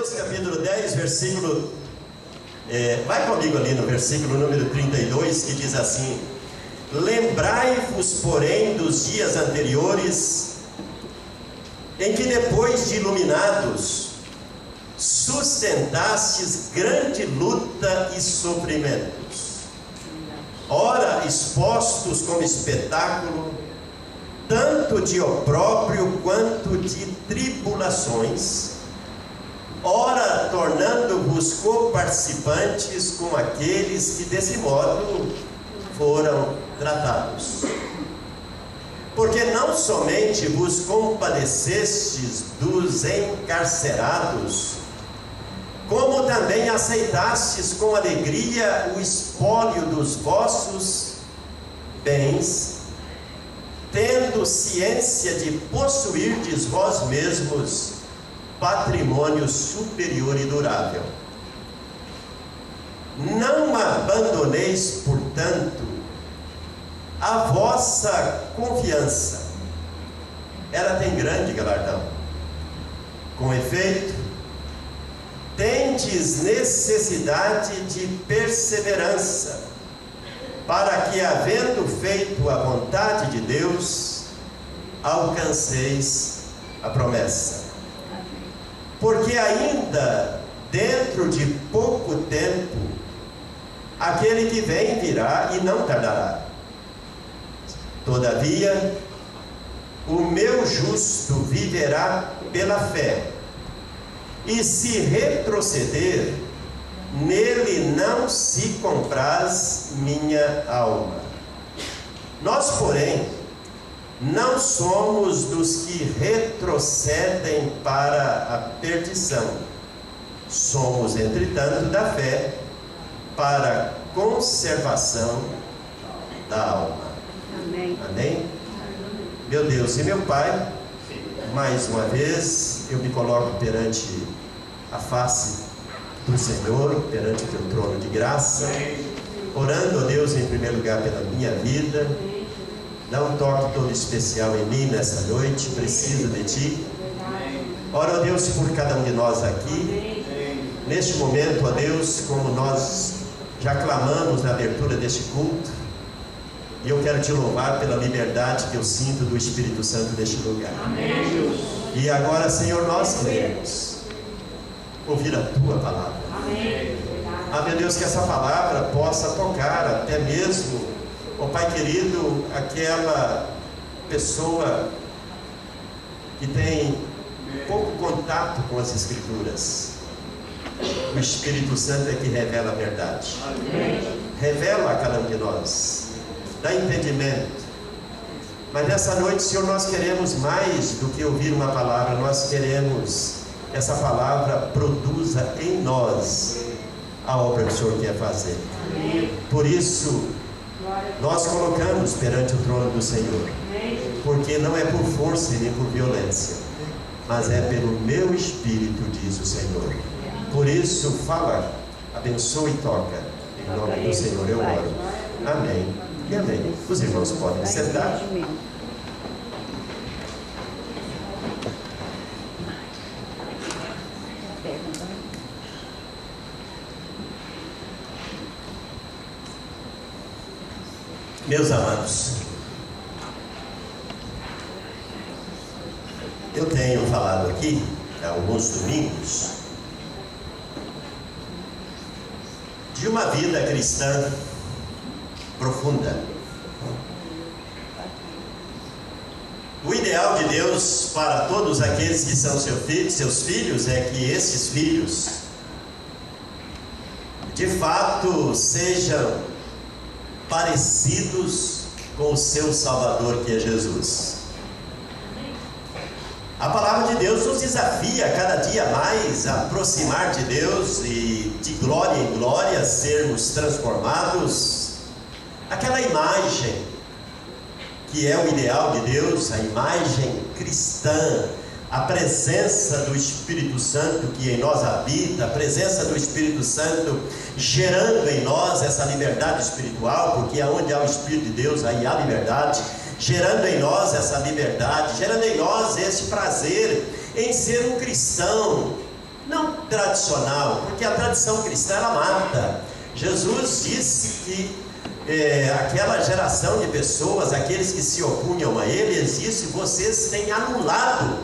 Mateus capítulo 10, versículo... vai comigo ali no versículo número 32, que diz assim: lembrai-vos, porém, dos dias anteriores, em que depois de iluminados, sustentastes grande luta e sofrimentos, ora expostos como espetáculo, tanto de opróbrio quanto de tribulações, ora tornando-vos coparticipantes com aqueles que desse modo foram tratados. Porque não somente vos compadecestes dos encarcerados, como também aceitastes com alegria o espólio dos vossos bens, tendo ciência de possuirdes vós mesmos patrimônio superior e durável. Não abandoneis, portanto, a vossa confiança. Ela tem grande galardão. Com efeito, tendes necessidade de perseverança, para que, havendo feito a vontade de Deus, alcanceis a promessa. Porque ainda dentro de pouco tempo, aquele que vem virá e não tardará. Todavia, o meu justo viverá pela fé, e se retroceder, nele não se compraz minha alma. Nós, porém, não somos dos que retrocedem para a perdição. Somos, entretanto, da fé para a conservação da alma. Amém. Amém? Meu Deus e meu Pai, mais uma vez eu me coloco perante a face do Senhor, perante o teu trono de graça, orando, ó Deus, em primeiro lugar pela minha vida. Dá um toque todo especial em mim nessa noite, preciso de Ti. Ora, ó Deus, por cada um de nós aqui, neste momento, ó Deus, como nós já clamamos na abertura deste culto, e eu quero Te louvar pela liberdade que eu sinto do Espírito Santo neste lugar. Amém. E agora, Senhor, nós queremos ouvir a Tua palavra. Amém. Ah, meu Deus, que essa palavra possa tocar até mesmo, ó Pai querido, aquela pessoa que tem pouco contato com as Escrituras. O Espírito Santo é que revela a verdade. Amém. Revela a cada um de nós, dá entendimento. Mas nessa noite, Senhor, nós queremos mais do que ouvir uma palavra. Nós queremos que essa palavra produza em nós a obra que o Senhor quer fazer. Amém. Por isso, nós colocamos perante o trono do Senhor, porque não é por força e nem por violência, mas é pelo meu Espírito, diz o Senhor. Por isso, fala, abençoa e toca, em nome do Senhor eu oro. Amém e amém. Os irmãos podem sentar. Meus amados, eu tenho falado aqui há alguns domingos de uma vida cristã profunda. O ideal de Deus para todos aqueles que são seus filhos é que esses filhos de fato sejam parecidos com o seu Salvador, que é Jesus. A palavra de Deus nos desafia cada dia mais a aproximar de Deus e de glória em glória sermos transformados. Aquela imagem que é o ideal de Deus, a imagem cristã, a presença do Espírito Santo que em nós habita, a presença do Espírito Santo gerando em nós essa liberdade espiritual, porque aonde há o Espírito de Deus, aí há liberdade, gerando em nós essa liberdade, gerando em nós esse prazer em ser um cristão, não tradicional, porque a tradição cristã ela mata. Jesus disse que aquela geração de pessoas, aqueles que se opunham a ele, ele disse: vocês têm anulado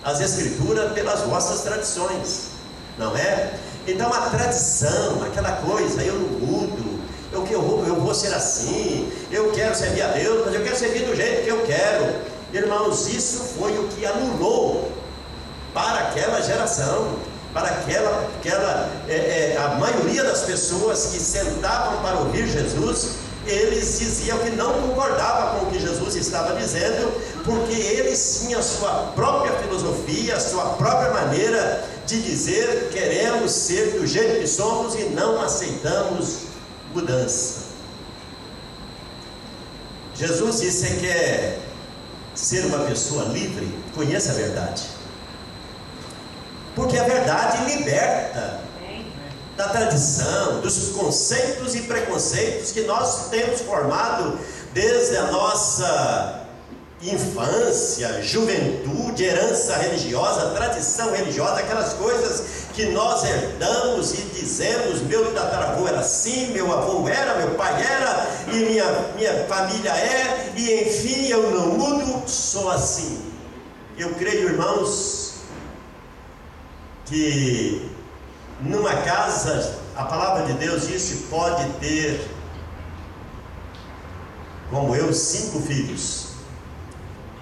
as escrituras pelas vossas tradições, não é? Então a tradição, aquela coisa, eu não mudo, eu vou ser assim, eu quero servir a Deus, mas eu quero servir do jeito que eu quero. Irmãos, isso foi o que anulou para aquela geração, para a maioria das pessoas que sentavam para ouvir Jesus. Eles diziam que não concordavam com o que Jesus estava dizendo, porque eles tinham a sua própria filosofia, a sua própria maneira de dizer: queremos ser do jeito que somos e não aceitamos mudança. Jesus disse: você quer ser uma pessoa livre? Conheça a verdade, porque a verdade liberta da tradição, dos conceitos e preconceitos que nós temos formado desde a nossa infância, juventude, herança religiosa, tradição religiosa, aquelas coisas que nós herdamos e dizemos: meu tataravô era assim, meu avô era, meu pai era, e minha família é, e enfim, eu não mudo, sou assim. Eu creio, irmãos, que numa casa, a palavra de Deus disse, pode ter, como eu, 5 filhos.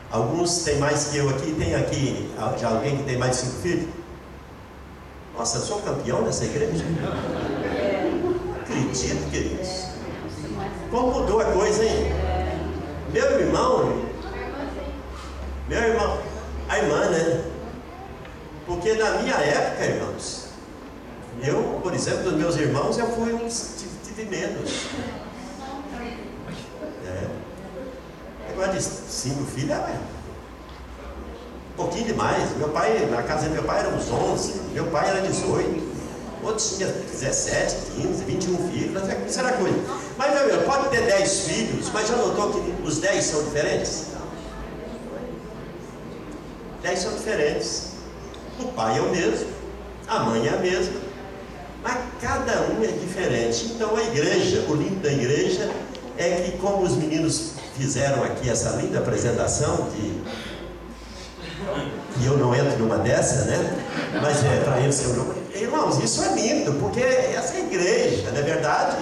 Alguns têm mais que eu aqui. Tem aqui já alguém que tem mais de 5 filhos? Nossa, eu sou campeão dessa igreja. Acredito, queridos. Como mudou a coisa, hein? Meu irmão, a irmã, né? Porque na minha época, irmãos, eu, por exemplo, dos meus irmãos, eu fui um que tive menos. Agora de 5 filhos é um pouquinho demais. Meu pai, na casa do meu pai eram uns 11, meu pai era 18, outros tinham 17, 15, 21 filhos, isso era coisa. Mas meu irmão, pode ter 10 filhos, mas já notou que os 10 são diferentes? 10 são diferentes. O pai é o mesmo, a mãe é a mesma, mas cada um é diferente. Então a igreja, o lindo da igreja é que, como os meninos fizeram aqui essa linda apresentação, que eu não entro numa dessa, né? Mas para eles eu não... Irmãos, isso é lindo, porque essa é a igreja, na verdade,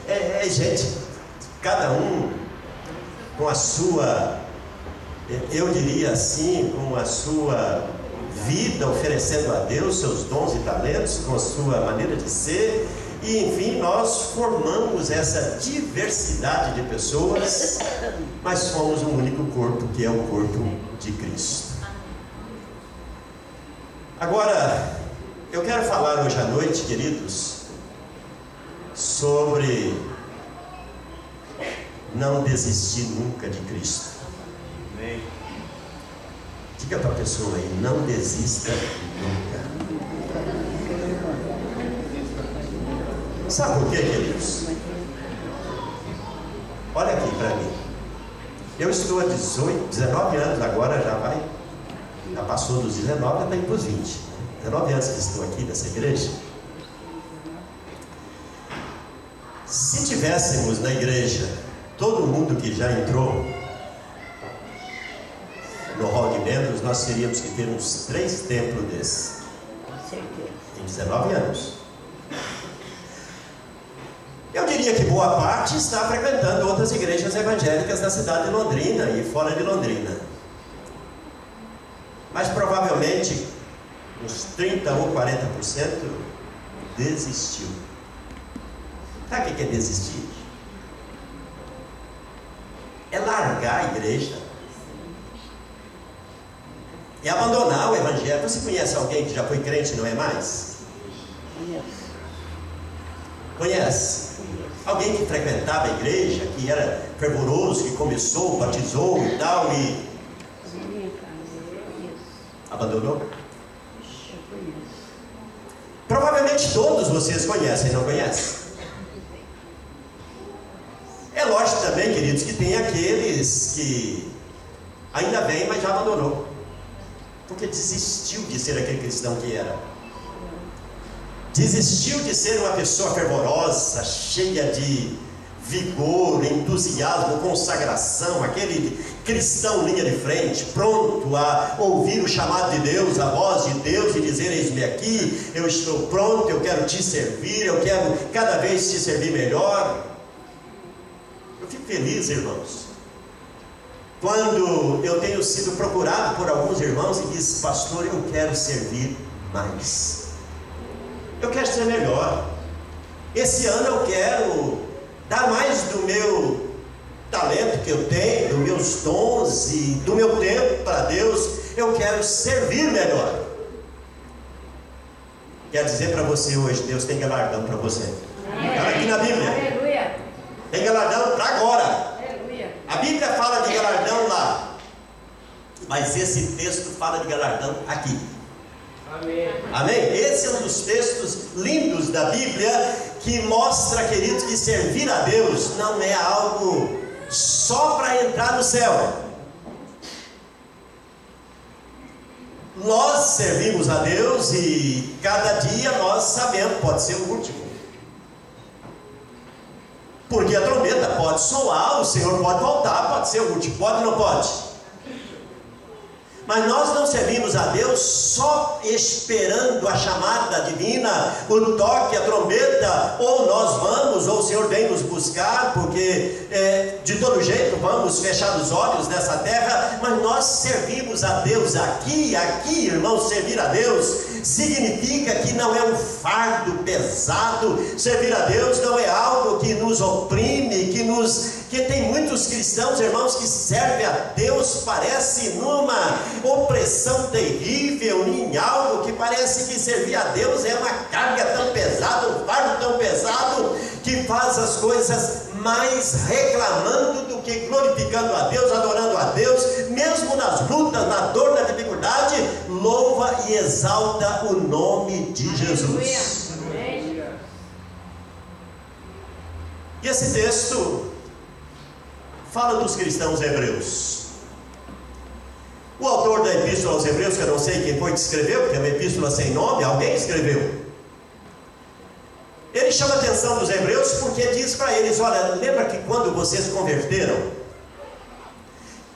é gente, cada um com a sua, eu diria assim, com a sua vida, oferecendo a Deus seus dons e talentos, com a sua maneira de ser. E enfim, nós formamos essa diversidade de pessoas, mas somos um único corpo, que é o corpo de Cristo. Agora, eu quero falar hoje à noite, queridos, sobre não desistir nunca de Cristo. Amém. Diga para a pessoa aí: não desista nunca. Sabe por quê, queridos? Olha aqui para mim. Eu estou há 19 anos agora, já passou dos 19, já está indo para os 20. 19 anos que estou aqui nessa igreja. Se tivéssemos na igreja todo mundo que já entrou no hall de membros, nós teríamos que ter uns 3 templos desses. Em 19 anos. Eu diria que boa parte está frequentando outras igrejas evangélicas na cidade de Londrina e fora de Londrina. Mas provavelmente uns 30 ou 40% desistiu. Sabe o que é desistir? É largar a igreja. É abandonar o evangelho. Você conhece alguém que já foi crente e não é mais? Conhece? Alguém que frequentava a igreja, que era fervoroso, que começou, batizou e tal, e abandonou? Provavelmente todos vocês conhecem, não conhecem? É lógico também, queridos, que tem aqueles que ainda vêm, mas já abandonou. Porque desistiu de ser aquele cristão que era. Desistiu de ser uma pessoa fervorosa, cheia de vigor, entusiasmo, consagração, aquele cristão linha de frente, pronto a ouvir o chamado de Deus, a voz de Deus e dizer: eis-me aqui, eu estou pronto, eu quero te servir, eu quero cada vez te servir melhor. Eu fico feliz, irmãos, quando eu tenho sido procurado por alguns irmãos e diz: pastor, eu quero servir mais, eu quero ser melhor, esse ano eu quero dar mais do meu talento que eu tenho, dos meus dons e do meu tempo para Deus, eu quero servir melhor. Quero dizer para você hoje, Deus tem galardão para você. Está aqui na Bíblia. Aleluia. Tem galardão para agora. Aleluia. A Bíblia fala de galardão lá, mas esse texto fala de galardão aqui. Amém. Amém? Esse é um dos textos lindos da Bíblia que mostra, queridos, que servir a Deus não é algo só para entrar no céu. Nós servimos a Deus e cada dia nós sabemos, pode ser o último. Porque a trombeta pode soar, o Senhor pode voltar, pode ser o último, pode ou não pode? Mas nós não servimos a Deus só esperando a chamada divina, o toque, a trombeta, ou nós vamos, ou o Senhor vem nos buscar, porque de todo jeito vamos fechar os olhos nessa terra, mas nós servimos a Deus aqui, irmãos. Servir a Deus significa que não é um fardo pesado, servir a Deus não é algo que nos oprime, que tem muitos cristãos, irmãos, que servem a Deus, parece numa opressão terrível, em algo que parece que servir a Deus é uma carga tão pesada, um fardo tão pesado, que faz as coisas mais reclamando do que glorificando a Deus, adorando a Deus, mesmo nas lutas, na dor, na dificuldade, louva e exalta o nome de Jesus. E esse texto fala dos cristãos hebreus. O autor da epístola aos Hebreus, que eu não sei quem foi que escreveu, porque é uma epístola sem nome, alguém escreveu. Ele chama a atenção dos hebreus porque diz para eles: olha, lembra que quando vocês converteram,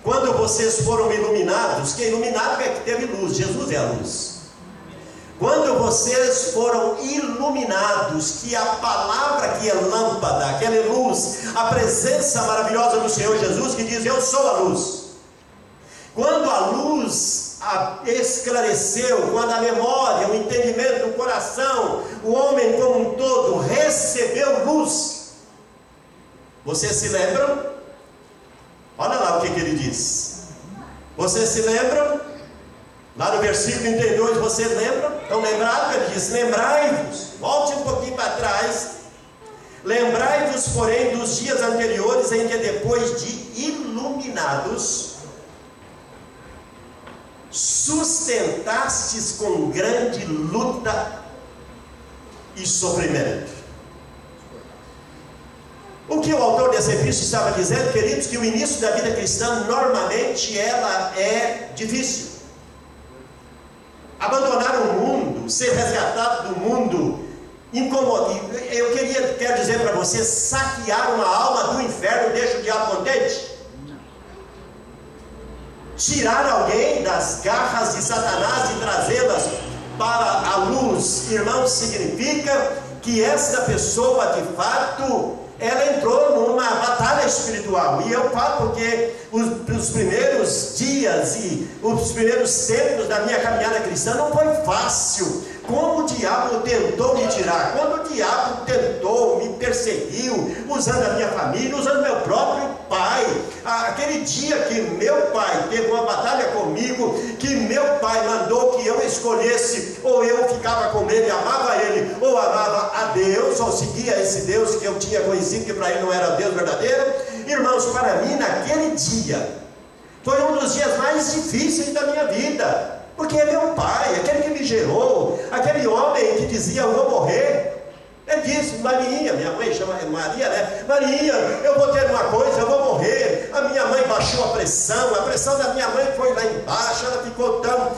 quando vocês foram iluminados, que iluminado é que teve luz, Jesus é a luz. Quando vocês foram iluminados, que a palavra que é lâmpada, que é luz, a presença maravilhosa do Senhor Jesus, que diz: eu sou a luz. Quando a luz esclareceu, quando a memória, o entendimento, o coração, o homem como um todo recebeu luz, vocês se lembram? Olha lá o que ele diz. Vocês se lembram? Lá no versículo 32, vocês lembram? Estão lembrados? Ele diz: lembrai-vos, volte um pouquinho para trás. Lembrai-vos, porém, dos dias anteriores, em que depois de iluminados, sustentastes com grande luta e sofrimento. O que o autor dessa epístola estava dizendo, queridos, que o início da vida cristã, normalmente, ela é difícil. Abandonar o mundo, ser resgatado do mundo, quero dizer para você, saquear uma alma do inferno deixa o diabo contente? Tirar alguém das garras de Satanás e trazê-las para a luz, irmãos, significa que essa pessoa, de fato, ela entrou numa batalha espiritual. E eu falo porque os primeiros dias e os primeiros tempos da minha caminhada cristã não foi fácil. Como o diabo tentou me tirar, quando o diabo tentou, me perseguiu, usando a minha família, usando meu próprio pai. Aquele dia que meu pai teve uma batalha comigo, que meu pai mandou que eu escolhesse, ou eu ficava com ele, amava ele, ou amava a Deus, ou seguia esse Deus que eu tinha conhecido, que para ele não era Deus verdadeiro. Irmãos, para mim, naquele dia, foi um dos dias mais difíceis da minha vida. Porque é meu pai, aquele que me gerou, aquele homem que dizia: eu vou morrer. Ele disse: Marinha, minha mãe chama Maria, né? Marinha, eu vou ter uma coisa, eu vou morrer. A minha mãe baixou a pressão da minha mãe foi lá embaixo, ela ficou tão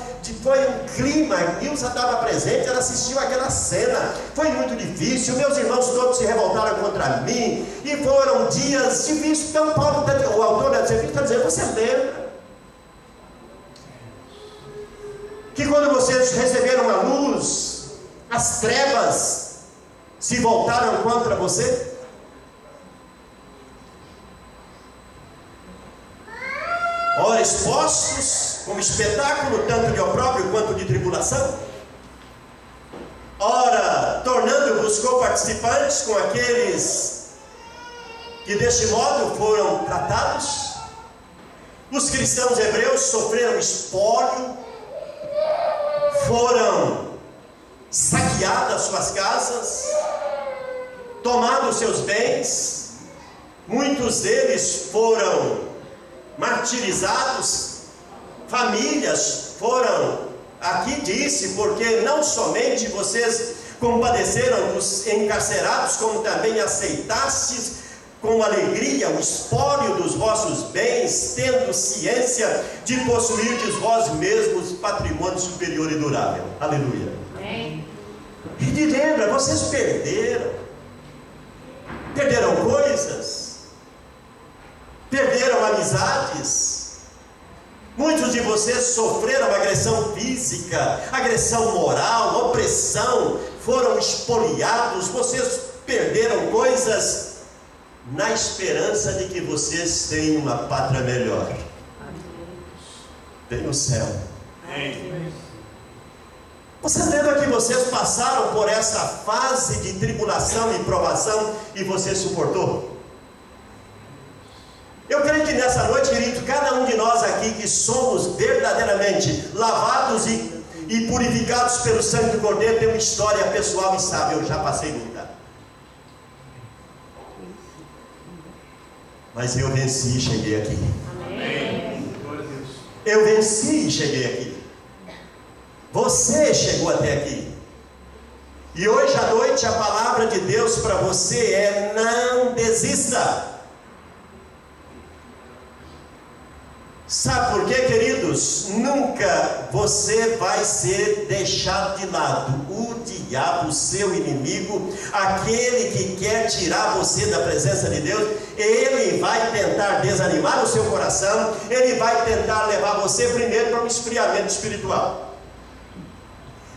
a Nilza estava presente, ela assistiu aquela cena. Foi muito difícil, meus irmãos todos se revoltaram contra mim, e foram dias difíceis. Então Paulo, o autor da Epístola, está dizendo: você lembra que quando vocês receberam a luz, as trevas se voltaram contra você? Ora, expostos como espetáculo tanto de opróbrio quanto de tribulação, ora, tornando-vos coparticipantes com aqueles que deste modo foram tratados. Os cristãos hebreus sofreram espólio, foram saqueadas suas casas, tomados seus bens, muitos deles foram martirizados, famílias foram, aqui disse, porque não somente vocês compadeceram dos encarcerados, como também aceitastes com alegria o espólio dos vossos bens, tendo ciência de possuirdes vós mesmos patrimônio superior e durável. Aleluia. Amém. E de lembra, vocês perderam coisas, perderam amizades, muitos de vocês sofreram agressão física, agressão moral, opressão, foram expoliados, vocês perderam coisas, na esperança de que vocês tenham uma pátria melhor. Tem no céu. Vocês lembram que vocês passaram por essa fase de tribulação e provação e você suportou? Eu creio que nessa noite, querido, cada um de nós aqui que somos verdadeiramente lavados e purificados pelo sangue do Cordeiro tem uma história pessoal e sabe: eu já passei muita. Mas eu venci e cheguei aqui. Amém. Eu venci e cheguei aqui. Você chegou até aqui. E hoje à noite a palavra de Deus para você é: não desista. Sabe por quê, queridos? Nunca você vai ser deixado de lado. O diabo, seu inimigo, aquele que quer tirar você da presença de Deus, ele vai tentar desanimar o seu coração, ele vai tentar levar você primeiro para um esfriamento espiritual.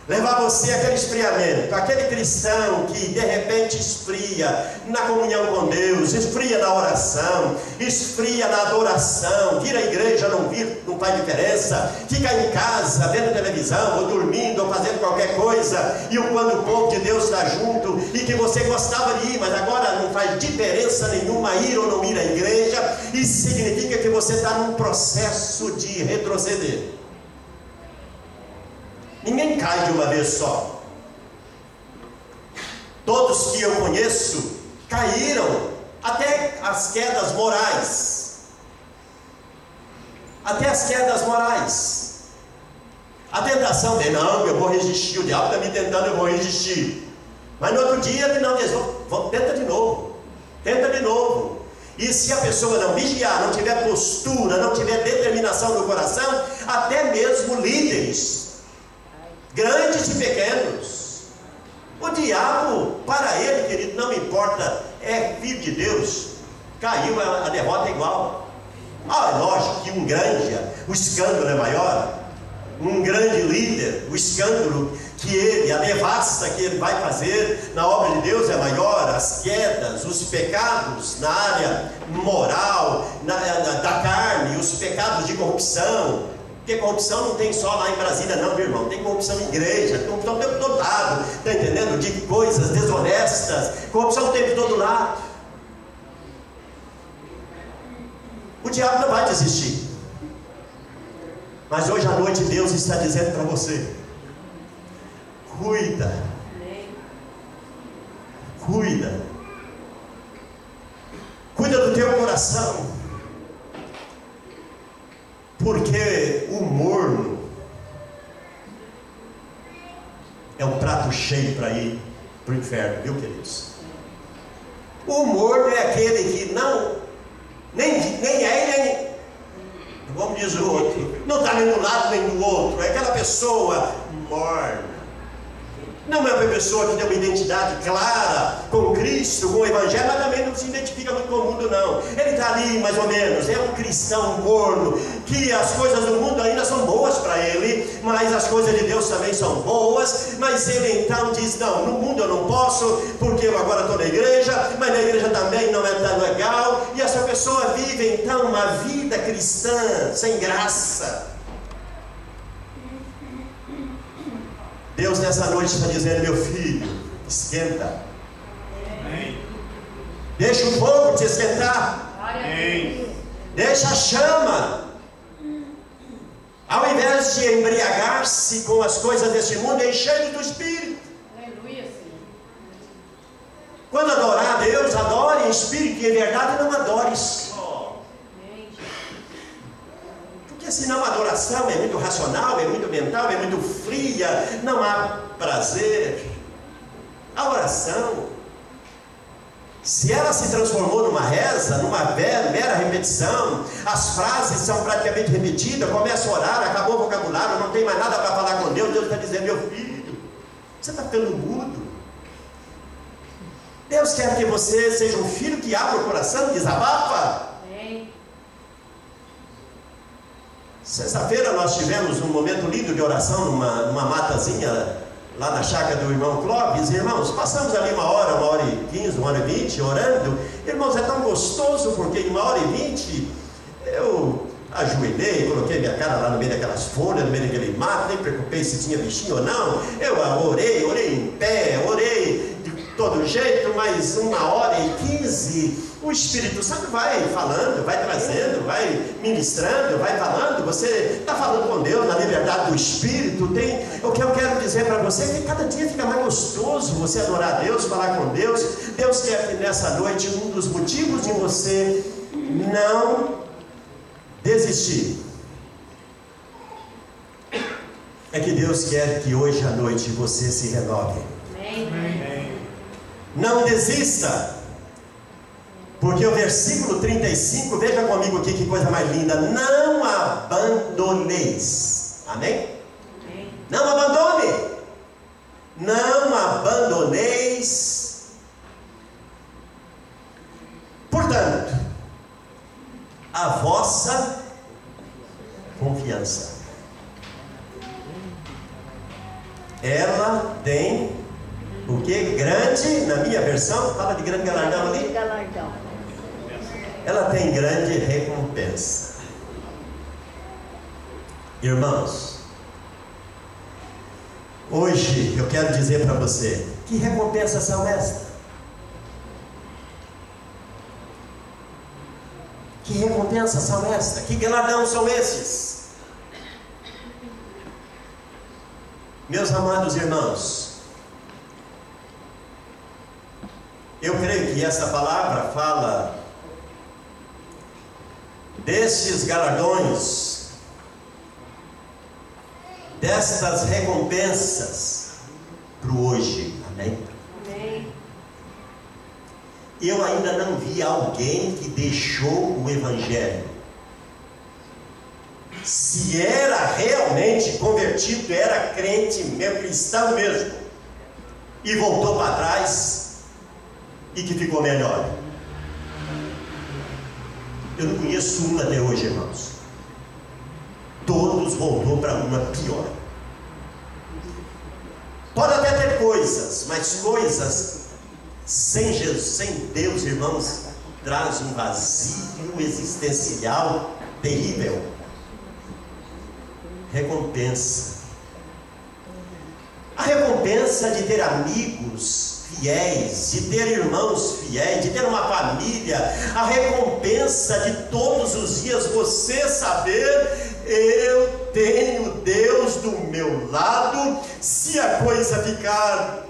Levar você àquele esfriamento, aquele cristão que de repente esfria na comunhão com Deus, esfria na oração, esfria na adoração, vir à igreja, não faz diferença, fica em casa vendo televisão, ou dormindo, ou fazendo qualquer coisa, e quando o povo de Deus está junto, e que você gostava de ir, mas agora não faz diferença nenhuma ir ou não ir à igreja, isso significa que você está num processo de retroceder. Ninguém cai de uma vez só. Todos que eu conheço caíram, até as quedas morais. Até as quedas morais. A tentação de: não, eu vou resistir, o diabo está me tentando, eu vou resistir. Mas no outro dia ele não diz: tenta de novo, tenta de novo. E se a pessoa não vigiar, não tiver postura, não tiver determinação no coração, até mesmo líderes, grandes e pequenos, o diabo, para ele, querido, não importa, é filho de Deus, caiu, a derrota é igual. É lógico que o escândalo é maior, um grande líder, o escândalo a devassa que ele vai fazer na obra de Deus é maior, as quedas, os pecados na área moral, da carne, os pecados de corrupção. Porque corrupção não tem só lá em Brasília não, meu irmão. Tem corrupção em igreja, tem corrupção o tempo todo lado, está entendendo? De coisas desonestas, corrupção o tempo todo lado. O diabo não vai desistir. Mas hoje à noite Deus está dizendo para você: cuida. Cuida. Cuida do teu coração. Porque o morno é um prato cheio para ir para o inferno, viu, queridos? O morno é aquele que nem como diz o outro, não está nem do lado nem do outro, é aquela pessoa morna. Não é uma pessoa que tem uma identidade clara com Cristo, com o Evangelho, mas também não se identifica muito com o mundo, não. Ele está ali, mais ou menos, é um cristão morno, que as coisas do mundo ainda são boas para ele, mas as coisas de Deus também são boas. Mas ele então diz, não, no mundo eu não posso, porque eu agora estou na igreja, mas na igreja também não é tão legal. E essa pessoa vive então uma vida cristã, sem graça. Deus nessa noite está dizendo, meu filho, esquenta. Amém. Deixa o fogo te esquentar. Amém. Deixa a chama. Ao invés de embriagar-se com as coisas deste mundo, enche do Espírito. Aleluia, Senhor. Quando adorar a Deus, adore em espírito e em verdade, não adore só. Porque senão a adoração é muito racional, é muito mental, é muito fria, não há prazer. A oração, se ela se transformou numa reza, numa mera repetição, as frases são praticamente repetidas, começa a orar, acabou o vocabulário, não tem mais nada para falar com Deus, Deus está dizendo, meu filho, você está ficando mudo. Deus quer que você seja um filho que abre o coração e desabafa. Sexta-feira nós tivemos um momento lindo de oração numa matazinha lá na chácara do irmão Clóvis. Irmãos, passamos ali 1h15, 1h20 orando. Irmãos, é tão gostoso porque em 1h20 eu ajoelhei, coloquei minha cara lá no meio daquelas folhas, no meio daquele mato, nem preocupei se tinha bichinho ou não. Eu orei em pé, orei de todo jeito, mas 1h15 o Espírito Santo vai falando, vai trazendo, vai ministrando, vai falando. Você está falando com Deus na liberdade do Espírito. O que eu quero dizer para você é que cada dia fica mais gostoso você adorar a Deus, falar com Deus. Deus quer que nessa noite, um dos motivos de você não desistir, é que Deus quer que hoje à noite você se renove. Amém. Não desista. Porque o versículo 35, veja comigo aqui que coisa mais linda. Não abandoneis. Amém? Amém. Não abandone. Não abandoneis. Portanto, a vossa confiança. Ela tem o que? Grande, na minha versão, fala de grande galardão ali. Galardão. Ela tem grande recompensa. Irmãos, hoje eu quero dizer para você, que recompensas são estas? Que recompensas são estas? Que galardão são esses? Meus amados irmãos, eu creio que essa palavra fala destes galardões, destas recompensas para o hoje. Amém? Amém. Eu ainda não vi alguém que deixou o Evangelho. Se era realmente convertido, era crente mesmo, cristão mesmo, e voltou para trás e que ficou melhor. Eu não conheço uma até hoje, irmãos. Todos voltou para uma pior. Pode até ter coisas, mas coisas sem Jesus, sem Deus, irmãos, traz um vazio existencial terrível. Recompensa. A recompensa de ter amigos fiéis, de ter irmãos fiéis, de ter uma família, a recompensa de todos os dias você saber, eu tenho Deus do meu lado. Se a coisa ficar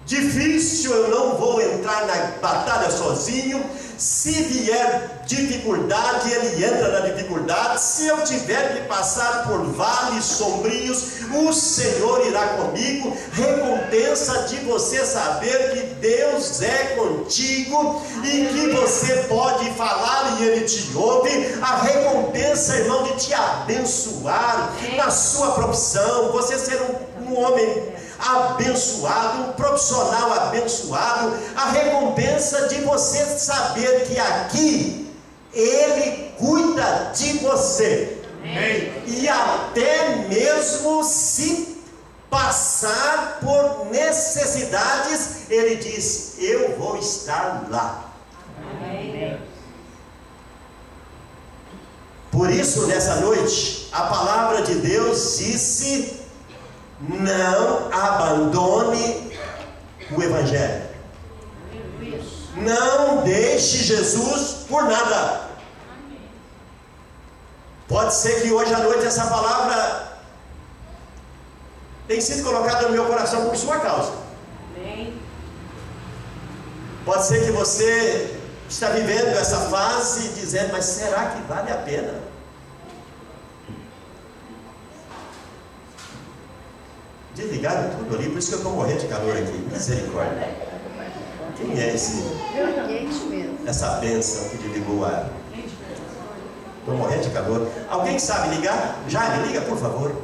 difícil, eu não vou entrar na batalha sozinho. Se vier dificuldade, Ele entra na dificuldade. Se eu tiver que passar por vales sombrios, o Senhor irá comigo. Recompensa de você saber que Deus é contigo e que você pode falar e Ele te ouve. A recompensa, irmão, de te abençoar na sua profissão, você ser um homem abençoado, um profissional abençoado, a recompensa de você saber que aqui Ele cuida de você. Amém. E até mesmo se passar por necessidades, Ele diz: eu vou estar lá. Amém. Por isso, nessa noite, a palavra de Deus disse: não abandone o Evangelho. Não deixe Jesus por nada. Pode ser que hoje à noite essa palavra tenha sido colocada no meu coração por sua causa. Pode ser que você está vivendo essa fase dizendo: mas será que vale a pena? Desligaram tudo ali, por isso que eu estou morrendo de calor aqui. Misericórdia. Quem é essa bênção que desligou o ar? Estou morrendo de calor. Alguém sabe ligar? Já me liga, por favor.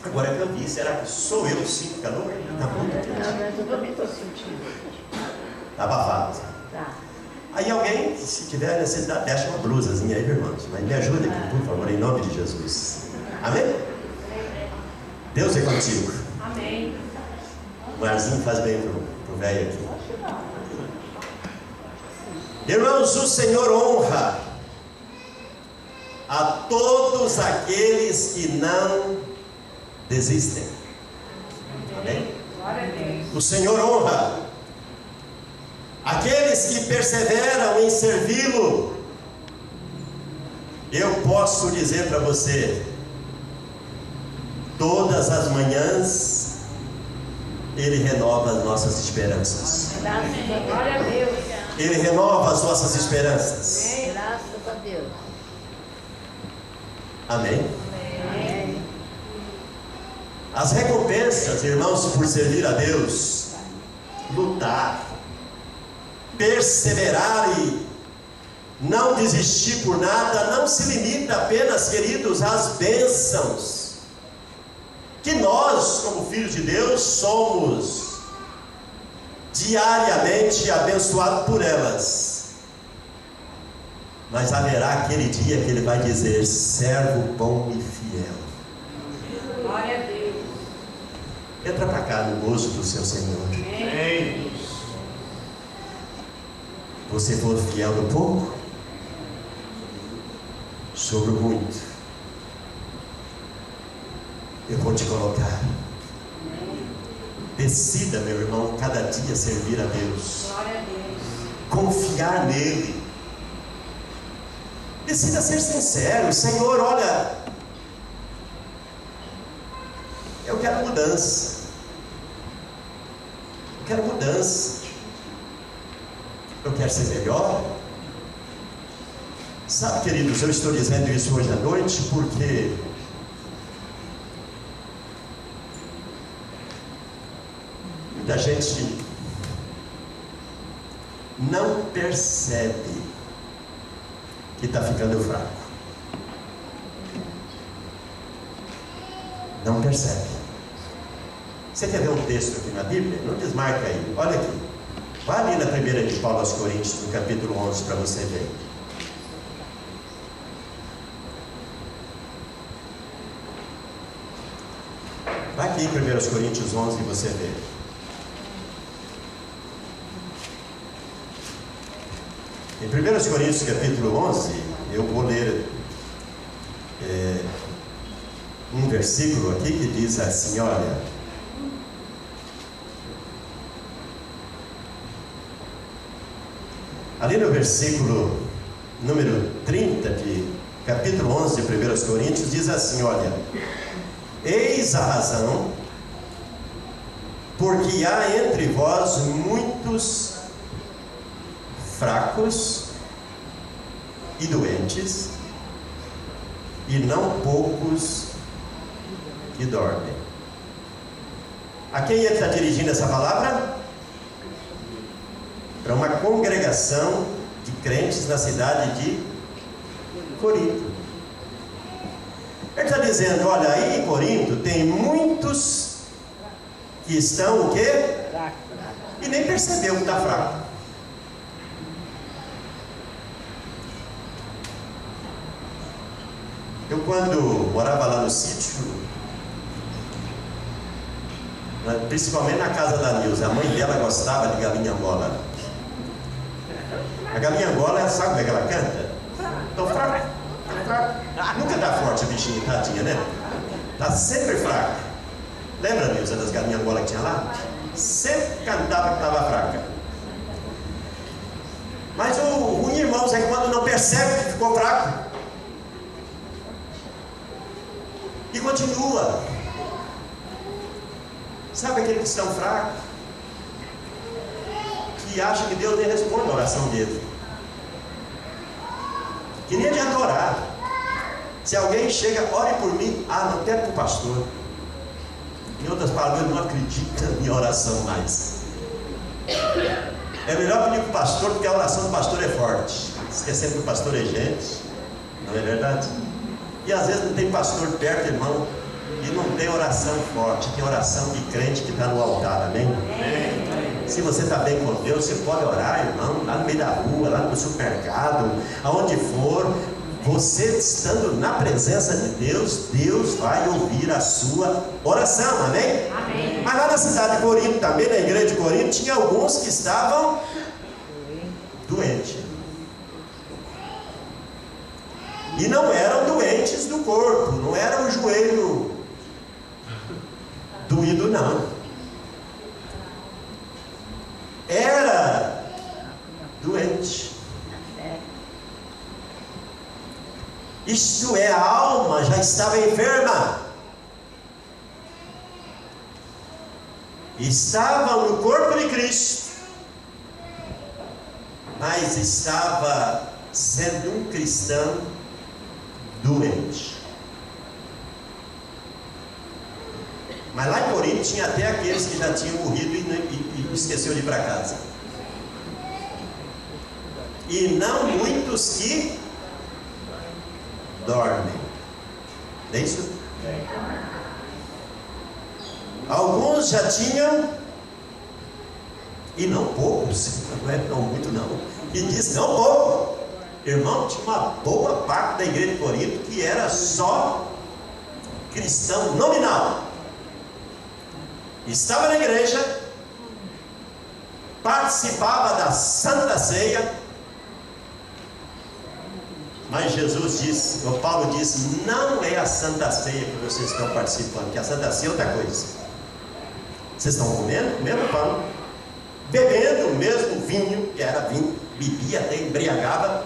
Agora que eu vi, será que sou eu que sinto calor? Está muito quente. Eu também estou sentindo. Está abafado. Aí alguém, se tiver necessidade, deixa uma blusazinha aí, irmãos. Mas me ajuda aqui, por favor, em nome de Jesus. Amém? Deus é contigo. Amém. O arzinho faz bem pro velho aqui. Irmãos, o Senhor honra a todos aqueles que não desistem. Amém? O Senhor honra aqueles que perseveram em servi-lo. Eu posso dizer para você: todas as manhãs Ele renova as nossas esperanças. Glória a Deus. Ele renova as nossas esperanças. Graças a Deus. Amém? Amém. As recompensas, irmãos, por servir a Deus, lutar, perseverar e não desistir por nada, não se limita apenas, queridos, às bênçãos que nós, como filhos de Deus, somos diariamente abençoados por elas. Mas haverá aquele dia que Ele vai dizer: servo bom e fiel. Glória a Deus. Entra para cá no gozo do seu Senhor. Amém. Você for fiel no pouco, sobre o muito eu vou te colocar. Decida, meu irmão, cada dia servir a Deus. Glória a Deus. Confiar nele. Decida ser sincero. Senhor, olha, eu quero mudança. Eu quero mudança. Eu quero ser melhor. Sabe, queridos, eu estou dizendo isso hoje à noite porque muita gente não percebe que está ficando fraco. Não percebe. Você quer ver um texto aqui na Bíblia? Não desmarca aí. Olha aqui. Vai ali na primeira de Paulo aos Coríntios, no capítulo 11, para você ver. Vai aqui em 1 Coríntios 11 e você vê. Em 1 Coríntios capítulo 11, eu vou ler um versículo aqui que diz assim, olha: ali no versículo número 30 de capítulo 11 de 1 Coríntios, diz assim, olha: eis a razão porque há entre vós muitos fracos e doentes, e não poucos que dormem. A quem ele está dirigindo essa palavra? Para uma congregação de crentes na cidade de Corinto. Ele está dizendo, olha, aí em Corinto tem muitos que estão o quê? E nem percebeu que está fraco. Eu, quando morava lá no sítio, principalmente na casa da Nilza, a mãe dela gostava de galinha angola. A galinha angola, sabe como é que ela canta? Tô fraca, tô fraca. Nunca tá forte a bichinha, tadinha, né? Tá sempre fraca. Lembra, Nilza, das galinhas angola que tinha lá? Sempre cantava que estava fraca. Mas o ruim, irmãos, é quando não percebe que ficou fraco e continua. Sabe aquele cristão fraco que acha que Deus nem responde a oração dele? Que nem adianta orar. Se alguém chega, ore por mim, não pede para o pastor. Em outras palavras, eu não acredito em oração mais. É melhor pedir para o pastor, porque a oração do pastor é forte. Esquecendo que o pastor é gente, não é verdade? E às vezes não tem pastor perto, irmão, e não tem oração forte, tem oração de crente que está no altar, amém? Se você está bem com Deus, você pode orar, irmão, lá no meio da rua, lá no supermercado, aonde for. Você estando na presença de Deus, Deus vai ouvir a sua oração, amém? Amém. Mas lá na cidade de Corinto, também na igreja de Corinto, tinha alguns que estavam doentes. E não eram doentes do corpo, não era o joelho doído, não. Era doente. Isto é, a alma já estava enferma. Estavam no corpo de Cristo, mas estava sendo um cristão doente. Mas lá em Corinto tinha até aqueles que já tinham morrido e esqueceu de ir para casa. E não muitos que dormem. É isso? Alguns já tinham, e não poucos, não é não muito não, e disse não pouco. Irmão, tinha uma boa parte da igreja de Corinto que era só cristão nominal. Estava na igreja, participava da Santa Ceia, mas Jesus disse, o Paulo disse, não é a Santa Ceia que vocês estão participando, que a Santa Ceia é outra coisa. Vocês estão comendo, mesmo pão, bebendo o mesmo vinho, que era vinho, bebia até embriagava,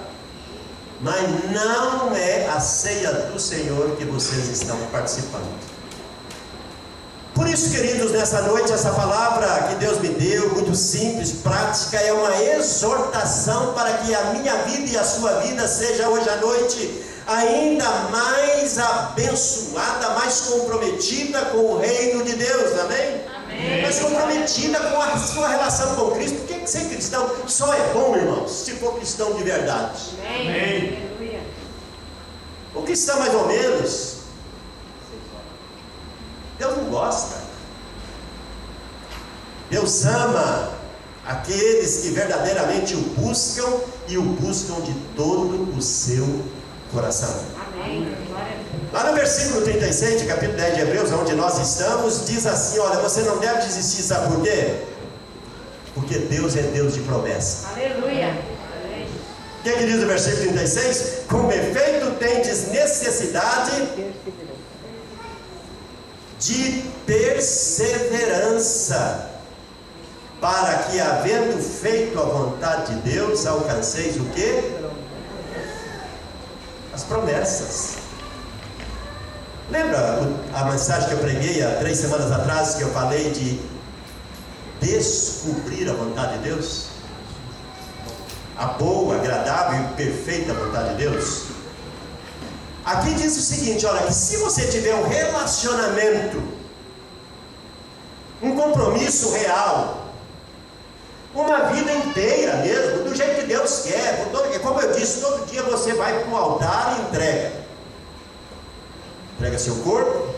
mas não é a ceia do Senhor que vocês estão participando. Por isso, queridos, nessa noite, essa palavra que Deus me deu, muito simples, prática, é uma exortação para que a minha vida e a sua vida seja hoje à noite ainda mais abençoada, mais comprometida com o reino de Deus, amém? Amém. Mais comprometida com a sua relação com Cristo. Por que ser cristão só é bom, irmãos, se for cristão de verdade? Amém. O cristão mais ou menos, Deus não gosta. Deus ama aqueles que verdadeiramente o buscam e o buscam de todo o seu coração. Amém. Lá no versículo 36 de capítulo 10 de Hebreus, onde nós estamos, diz assim, olha, você não deve desistir, sabe por quê? Porque Deus é Deus de promessa. Aleluia. O que diz o versículo 36? Com efeito tendes necessidade de perseverança, para que, havendo feito a vontade de Deus, alcanceis o quê? As promessas. Lembra a mensagem que eu preguei há 3 semanas atrás, que eu falei de descobrir a vontade de Deus? a boa, agradável e perfeita vontade de Deus? Aqui diz o seguinte, olha, que se você tiver um relacionamento, um compromisso real, uma vida inteira mesmo, do jeito que Deus quer, como eu disse, todo dia você vai para o altar e entrega seu corpo,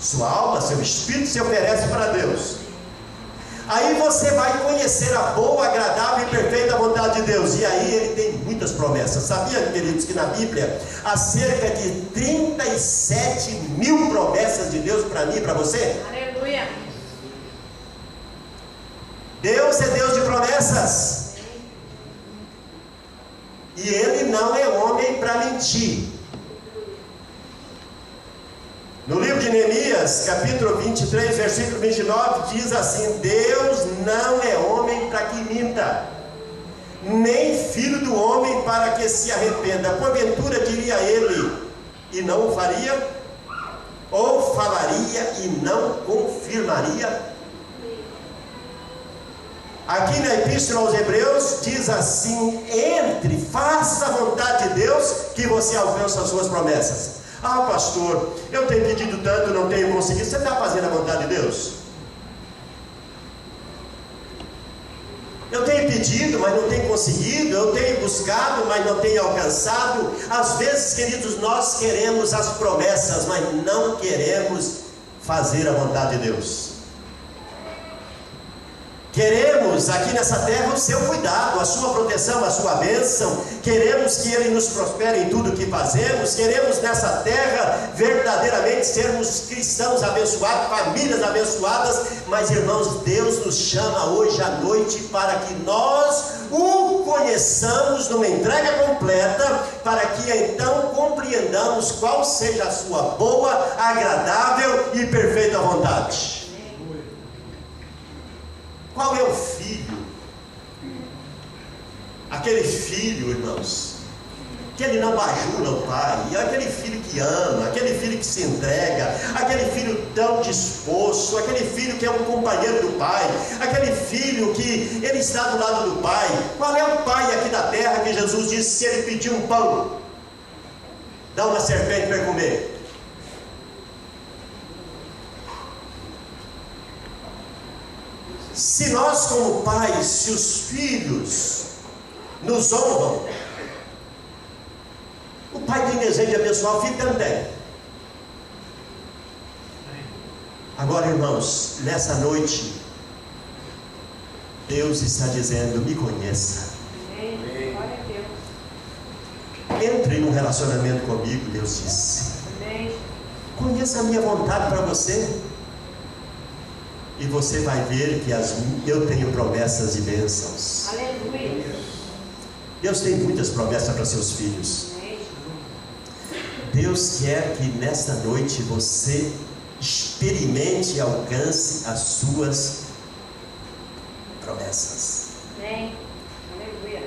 sua alma, seu espírito, se oferece para Deus. Aí você vai conhecer a boa, agradável e perfeita vontade de Deus. E aí ele tem muitas promessas. Sabia, queridos, que na Bíblia há cerca de 37 mil promessas de Deus para mim e para você? Aleluia. Deus é Deus de promessas. E Ele não é homem para mentir. No livro de Neemias, capítulo 23, versículo 29, diz assim: Deus não é homem para que minta, nem filho do homem para que se arrependa. Porventura diria ele e não o faria? Ou falaria e não confirmaria? Aqui na Epístola aos Hebreus diz assim: faça a vontade de Deus, que você alcança as suas promessas. Ah, pastor, eu tenho pedido tanto, não tenho conseguido. Você está fazendo a vontade de Deus? Eu tenho pedido, mas não tenho conseguido. Eu tenho buscado, mas não tenho alcançado. Às vezes, queridos, nós queremos as promessas, mas não queremos fazer a vontade de Deus. Queremos aqui nessa terra o seu cuidado, a sua proteção, a sua bênção. Queremos que Ele nos prospere em tudo o que fazemos. Queremos nessa terra verdadeiramente sermos cristãos abençoados, famílias abençoadas. Mas, irmãos, Deus nos chama hoje à noite para que nós o conheçamos numa entrega completa, para que então compreendamos qual seja a sua boa, agradável e perfeita vontade. Qual é o filho? Aquele filho, irmãos, que ele não bajula o pai, aquele filho que ama, aquele filho que se entrega, aquele filho tão disposto, aquele filho que é um companheiro do pai, aquele filho que ele está do lado do pai. Qual é o pai aqui da terra que Jesus disse: se ele pedir um pão, dá uma serpente para comer? Se nós como pais, se os filhos nos honram, o pai tem desejo de abençoar o filho também. Agora, irmãos, nessa noite, Deus está dizendo: me conheça. Entre num relacionamento comigo, Deus disse. Conheça a minha vontade para você. E você vai ver que eu tenho promessas e bênçãos. Aleluia. Deus tem muitas promessas para seus filhos. Deus quer que nesta noite você experimente e alcance as suas promessas. Amém. Aleluia.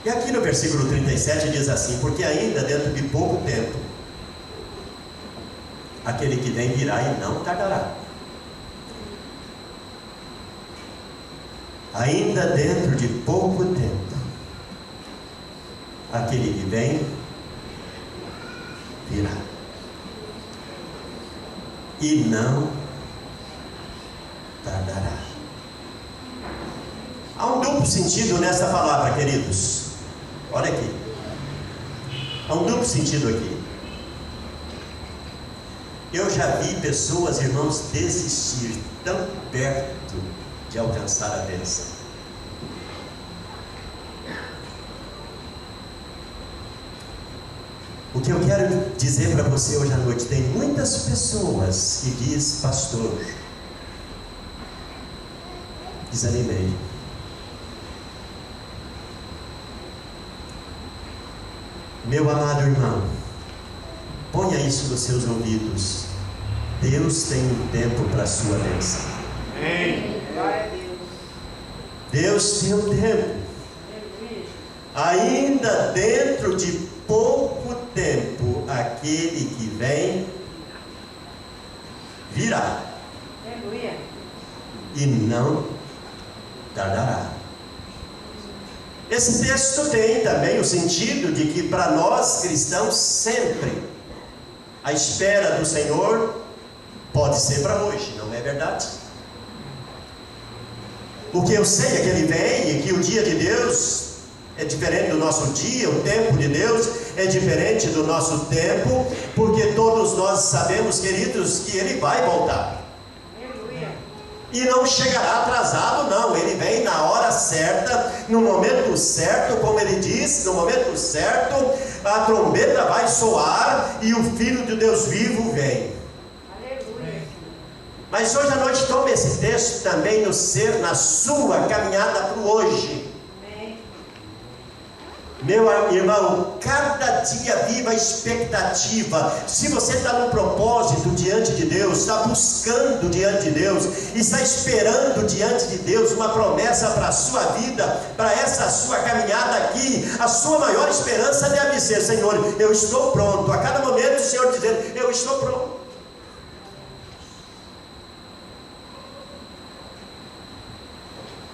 E aqui no versículo 37 diz assim: porque ainda dentro de pouco tempo aquele que vem virá e não tardará. Ainda dentro de pouco tempo, aquele que vem virá e não tardará. Há um duplo sentido nessa palavra, queridos. Olha aqui. Há um duplo sentido aqui. Eu já vi pessoas, irmãos, desistir tão perto de alcançar a bênção. O que eu quero dizer para você hoje à noite: tem muitas pessoas que diz: pastor, desanimei. Meu amado irmão, ponha isso nos seus ouvidos. Deus tem um tempo para a sua bênção. Amém. Glória a Deus. Deus tem um tempo. Ainda dentro de pouco tempo, aquele que vem virá. Aleluia. E não tardará. Esse texto tem também o sentido de que para nós cristãos sempre a espera do Senhor pode ser para hoje, não é verdade? Porque eu sei que Ele vem e que o dia de Deus é diferente do nosso dia, o tempo de Deus é diferente do nosso tempo, porque todos nós sabemos, queridos, que Ele vai voltar. E não chegará atrasado, não. Ele vem na hora certa, no momento certo, como Ele diz, no momento certo, a trombeta vai soar e o Filho de Deus vivo vem. Mas hoje à noite tome esse texto também na sua caminhada para o hoje. Meu irmão, cada dia viva a expectativa. Se você está no propósito diante de Deus, está buscando diante de Deus, está esperando diante de Deus uma promessa para a sua vida, para essa sua caminhada aqui, a sua maior esperança deve ser: Senhor, eu estou pronto. A cada momento o Senhor dizendo: eu estou pronto.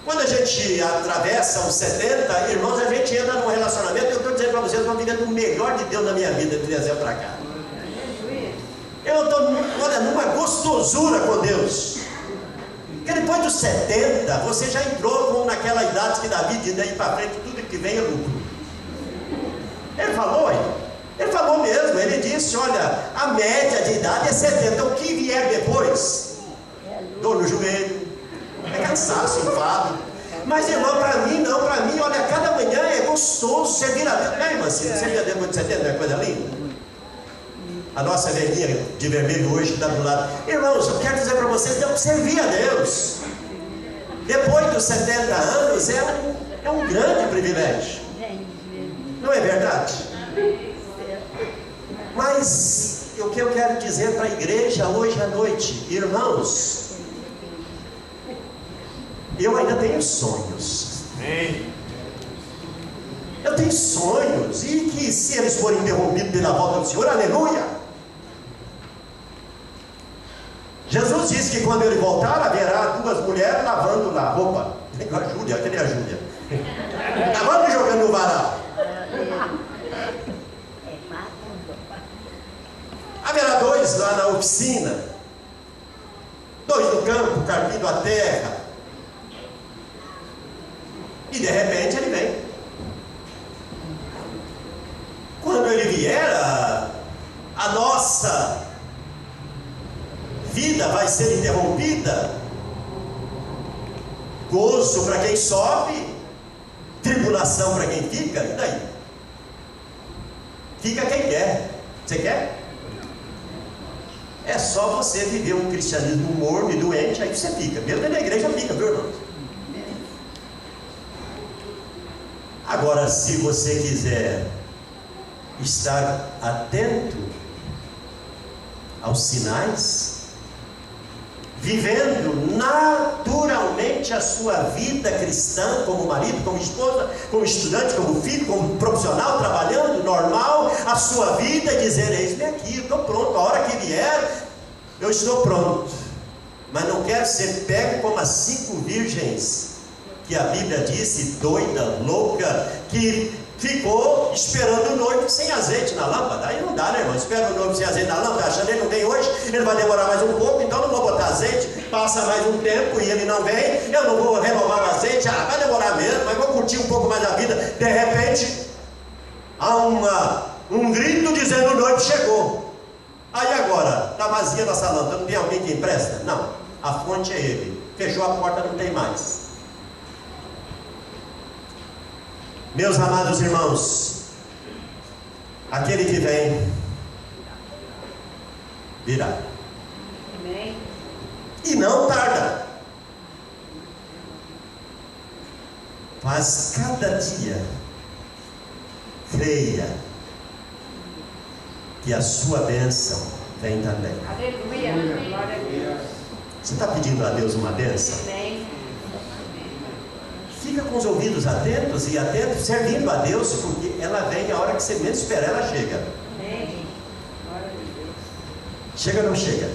Quando a gente atravessa os 70, irmãos, a gente entra num relacionamento. Eu estou dizendo para vocês, eu estou vivendo o melhor de Deus na minha vida de dezembro para cá. Eu estou, olha, numa gostosura com Deus. Porque depois dos 70, você já entrou naquela idade que Davi diz: daí para frente tudo que vem é lucro. Ele falou, ele falou mesmo, ele disse: olha, a média de idade é 70, o que vier depois? Dor no joelho, é cansaço, enfado. Mas irmão, para mim não, para mim, olha, cada manhã é gostoso servir a Deus. Não é, irmã, servir a Deus depois de 70 não é coisa linda? A nossa velhinha de vermelho hoje está do lado. Irmãos, eu quero dizer para vocês, não, servir a Deus depois dos 70 anos é um grande privilégio. Não é verdade? Mas o que eu quero dizer para a igreja hoje à noite, irmãos, eu ainda tenho sonhos. Eu tenho sonhos, e que se eles forem interrompidos pela volta do Senhor, aleluia. Jesus disse que quando Ele voltar, haverá duas mulheres lavando a roupa. Igual a Júlia, cadê a Júlia? Lavando e jogando no varal. Haverá dois lá na oficina, dois no campo, carpindo a terra. E de repente Ele vem. Quando Ele vier, a nossa vida vai ser interrompida. Gozo para quem sobe, tribulação para quem fica. E daí? Fica quem quer. Você quer? É só você viver um cristianismo morno e doente, aí você fica. Mesmo na igreja fica, viu, irmãos? Agora, se você quiser estar atento aos sinais, vivendo naturalmente a sua vida cristã, como marido, como esposa, como estudante, como filho, como profissional, trabalhando normal, a sua vida, e dizer: eis-me aqui, eu estou pronto, a hora que vier, eu estou pronto. Mas não quero ser pego como as 5 virgens, que a Bíblia disse, doida, louca, que ficou esperando o noivo sem azeite na lâmpada. Aí não dá, né, irmão? Espera o noivo sem azeite na lâmpada, achando que ele não vem hoje, ele vai demorar mais um pouco, então não vou botar azeite. Passa mais um tempo e ele não vem, eu não vou renovar o azeite, vai demorar mesmo, mas vou curtir um pouco mais a vida. De repente, há um grito dizendo: o noivo chegou. Aí agora, está vazia nossa lâmpada, não tem alguém que empresta? Não, a fonte é Ele. Fechou a porta, não tem mais. Meus amados irmãos, aquele que vem, virá. Amém. E não tarda. Mas cada dia, creia que a sua bênção vem também. Aleluia. Glória a Deus. Você está pedindo a Deus uma bênção? Amém. Fica com os ouvidos atentos e atentos, servindo a Deus, porque ela vem a hora que você menos espera, ela chega. Amém. Glória a Deus. Chega ou não chega?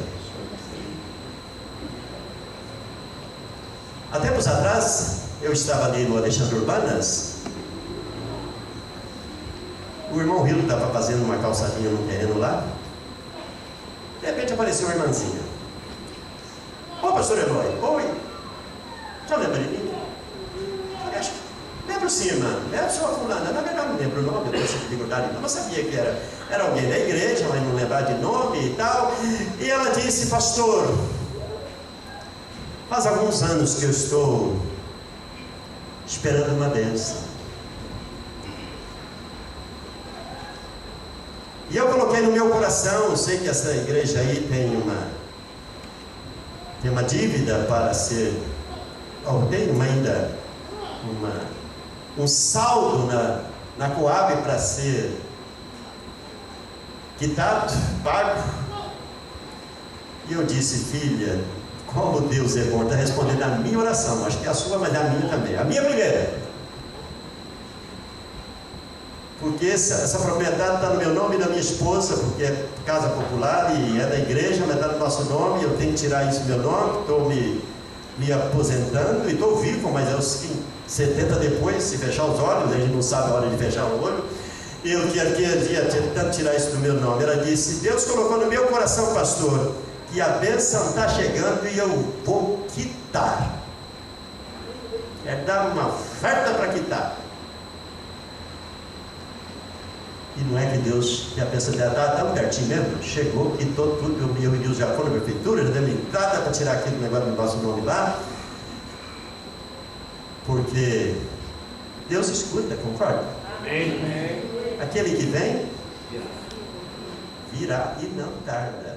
Há tempos atrás, eu estava ali no Alexandre Urbanas O irmão Rio estava fazendo uma calçadinha no terreno lá. De repente apareceu uma irmãzinha. Ô, pastor Eloy, oi. Já lembra de mim? Acho que lembro sim, irmã. É a sua fulana. Na verdade, não lembro o nome, eu tenho essa dificuldade. Eu não sabia que era alguém da igreja, mas não lembrar de nome e tal. E ela disse, pastor, faz alguns anos que eu estou esperando uma bênção. E eu coloquei no meu coração, eu sei que essa igreja aí tem uma dívida para ser, tem ainda um saldo na Coab para ser quitado, pago. E eu disse, filha, como Deus é bom, está respondendo a minha oração, acho que é a sua, mas é a minha também, a minha primeira. Porque essa propriedade está no meu nome e da minha esposa, porque é casa popular e é da igreja, mas está no nosso nome, eu tenho que tirar isso do meu nome, estou me aposentando e estou vivo, mas aos 70 depois, se fechar os olhos, a gente não sabe a hora de fechar o olho, eu queria tentando tirar isso do meu nome. Ela disse, Deus colocou no meu coração, pastor, que a bênção está chegando e eu vou quitar. Quer dar uma oferta para quitar. E não é que Deus, que a bênção dela está tão pertinho mesmo, chegou, quitou tudo, eu e Deus já foram na prefeitura, já deu uma entrada para tirar aquele negócio do nosso nome lá, porque Deus escuta, concorda? Amém. Aquele que vem, virá e não tarda.